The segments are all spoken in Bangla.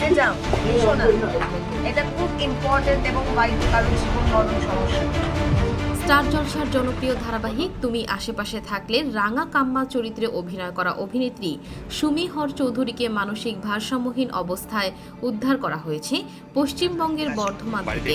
জেনে যাও, এসো না। এটা খুব ইম্পর্টেন্ট এবং বাড়িতে কারো জীবন মরণ সমস্যা। স্টার জলসার জনপ্রিয় ধারাবাহিক তুমি আশেপাশে থাকলে রাঙা কাম্মা চরিত্রে অভিনয় করা অভিনেত্রী সুমি হর চৌধুরীকে মানসিক ভারসাম্যহীন অবস্থায় উদ্ধার করা হয়েছে পশ্চিমবঙ্গের বর্ধমান থেকে।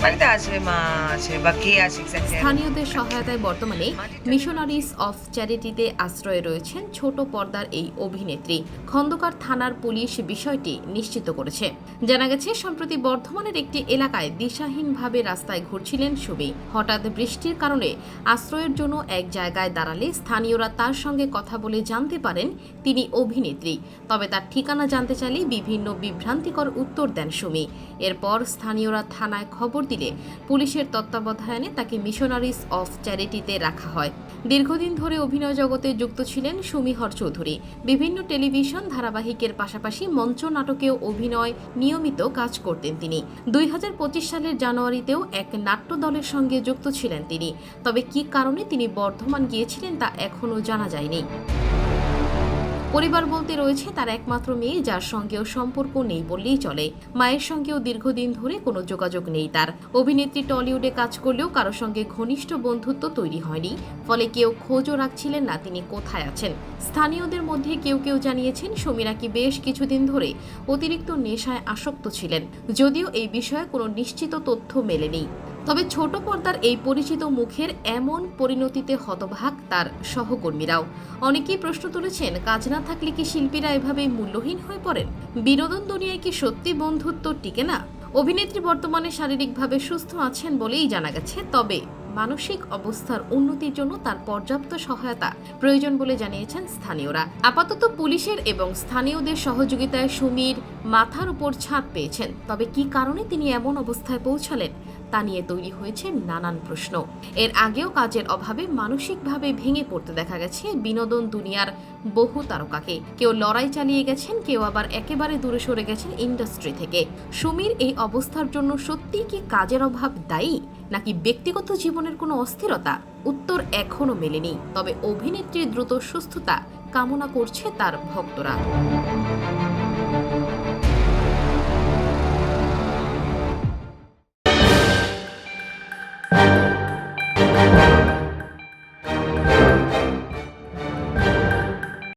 বাড়িতে আসবে, মা আছে বা কে আছে exactly? স্থানীয়দের সহায়তায় বর্তমানে মিশনারিজ অফ চ্যারিটিতে আশ্রয়ে রয়েছেন ছোট পর্দার এই অভিনেত্রী। খন্দকার থানার পুলিশ বিষয়টি নিশ্চিত করেছে। জানা গেছে, সম্প্রতি বর্ধমানের একটি এলাকায় দিশাহীনভাবে রাস্তায় ঘুরছিলেন সুমি। হঠাৎ বৃষ্টির কারণে আশ্রয়ের জন্য এক জায়গায় দাঁড়ালে স্থানীয়রা তার সঙ্গে কথা বলে জানতে পারেন তিনি অভিনেত্রী। তবে তার ঠিকানা জানতে চাইলে বিভিন্ন বিভ্রান্তিকর উত্তর দেন সুমি। এরপর স্থানীয়রা থানায় খবর দিলে পুলিশের তত্ত্বাবধানে তাকে মিশনারিজ অফ চ্যারিটিতে রাখা হয়। দীর্ঘদিন ধরে অভিনয় জগতে যুক্ত ছিলেন সুমি হর চৌধুরী। বিভিন্ন টেলিভিশন ধারাবাহিকের পাশাপাশি মঞ্চ নাটকেও অভিনয় নিয়মিত কাজ করতেন তিনি। 2025 সালের জানুয়ারিতেও এক নাট্য দলের সঙ্গে যুক্ত ছিলেন তিনি। তবে কী কারণে তিনি বর্ধমান গিয়েছিলেন তা এখনও জানা যায়নি। পরিবার বলতে রয়েছে তার একমাত্র মেয়ে, যার সঙ্গেও সম্পর্ক নেই বললেই চলে। মায়ের সঙ্গেও দীর্ঘদিন ধরে কোনো যোগাযোগ নেই তার। অভিনেত্রী টলিউডে কাজ করলেও কারো সঙ্গে ঘনিষ্ঠ বন্ধুত্ব তৈরি হয়নি, ফলে কেউ খোঁজও রাখছিলেন না তিনি কোথায় আছেন। স্থানীয়দের মধ্যে কেউ কেউ জানিয়েছেন সুমি নাকি বেশ কিছুদিন ধরে অতিরিক্ত নেশায় আসক্ত ছিলেন, যদিও এই বিষয়ে কোনো নিশ্চিত তথ্য মেলেনি। তবে ছোট পর্দার এই পরিচিত মুখের এমন পরিণতিতে হতবাক তার সহকর্মীরাও। অনেকেই প্রশ্ন তুলেছেন, কাজ না থাকলে কি শিল্পীরা এভাবেই মূল্যহীন হয়ে পড়েন? বিনোদন দুনিয়ায় কি সত্যি বন্ধুত্ব টিকে না? অভিনেত্রী বর্তমানে শারীরিকভাবে সুস্থ আছেন বলেই জানা গেছে, তবে মানসিক অবস্থার উন্নতির জন্য তার পর্যাপ্ত সহায়তা প্রয়োজন বলে জানিয়েছেন স্থানীয়রা। আপাতত পুলিশের এবং স্থানীয়দের সহযোগিতায় সুমির মাথার উপর ছাদ পেয়েছেন। তবে কী কারণে তিনি এমন অবস্থায় পৌঁছালেন তা নিয়ে তৈরি হয়েছে নানান প্রশ্ন। এর আগেও কাজের অভাবে মানসিকভাবে ভেঙে পড়তে দেখা গেছে বিনোদন দুনিয়ার বহু তারকাকে। কেউ লড়াই চালিয়ে গেছেন, কেউ আবার একেবারে দূরে সরে গেছেন ইন্ডাস্ট্রি থেকে। সুমির এই অবস্থার জন্য সত্যি কি কাজের অভাব দায়ী, নাকি ব্যক্তিগত জীবনের কোনো অস্থিরতা? উত্তর এখনো মেলেনি। তবে অভিনেত্রীর দ্রুত সুস্থতা কামনা করছে তার ভক্তরা।